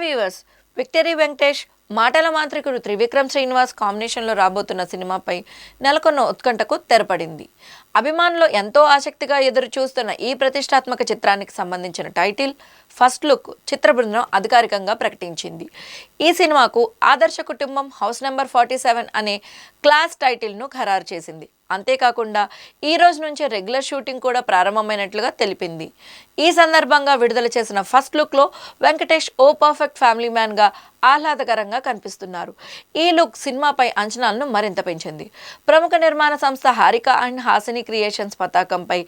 Viewers, victory Venkatesh మాటల మాంత్రికుడు త్రివిక్రమ్ శ్రీనివాస్ కాంబినేషన్లో రాబోతున్న సినిమాపై నెలకొన్న ఉత్కంఠకు తెరపడింది. అభిమానులు ఎంతో ఆసక్తిగా ఎదురు చూస్తున్న ఈ ప్రతిష్టాత్మక చిత్రానికి సంబంధించిన టైటిల్, ఫస్ట్ లుక్ చిత్ర బృందం అధికారికంగా ప్రకటించింది. ఈ సినిమాకు ఆదర్శ కుటుంబం హౌస్ నెంబర్ 47 అనే క్లాస్ టైటిల్ను ఖరారు చేసింది. అంతేకాకుండా ఈ రోజు నుంచే రెగ్యులర్ షూటింగ్ కూడా ప్రారంభమైనట్లుగా తెలిపింది. ఈ సందర్భంగా విడుదల చేసిన ఫస్ట్ లుక్లో వెంకటేష్ ఓ పర్ఫెక్ట్ ఫ్యామిలీ మ్యాన్గా ఆహ్లాదకరంగా కనిపిస్తున్నారు. ఈ లుక్ సినిమాపై అంచనాలను మరింత పెంచింది. ప్రముఖ నిర్మాణ సంస్థ హారిక అండ్ హాసిని క్రియేషన్స్ పతాకంపై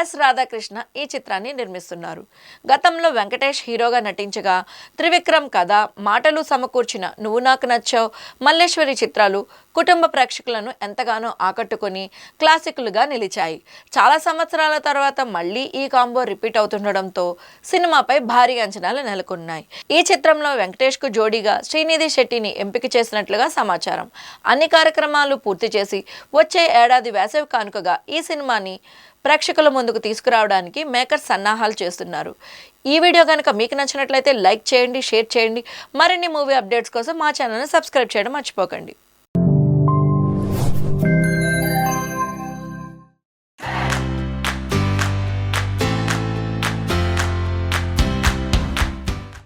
ఎస్ రాధాకృష్ణ ఈ చిత్రాన్ని నిర్మిస్తున్నారు. గతంలో వెంకటేష్ హీరోగా నటించగా త్రివిక్రమ్ కథ, మాటలు సమకూర్చిన నువ్వు నాకు నచ్చావ్, మల్లేశ్వరి చిత్రాలు కుటుంబ ప్రేక్షకులను ఎంతగానో ఆకట్టుకొని క్లాసిక్లుగా నిలిచాయి. చాలా సంవత్సరాల తర్వాత మళ్ళీ ఈ కాంబో రిపీట్ అవుతుండడంతో సినిమాపై భారీ అంచనాలు నెలకొన్నాయి. ఈ చిత్రంలో వెంకటేష్కు జోడీగా శ్రీనిధి శెట్టిని ఎంపిక చేసినట్లుగా సమాచారం. అన్ని కార్యక్రమాలు పూర్తి చేసి వచ్చే ఏడాది వేసవి కానుకగా ఈ సినిమాని ప్రేక్షకుల ముందుకు తీసుకురావడానికి మేకర్స్ సన్నాహాలు చేస్తున్నారు. ఈ వీడియో కనుక మీకు నచ్చినట్లయితే లైక్ చేయండి, షేర్ చేయండి. మరిన్ని మూవీ అప్డేట్స్ కోసం మా ఛానల్ని సబ్స్క్రైబ్ చేయడం మర్చిపోకండి.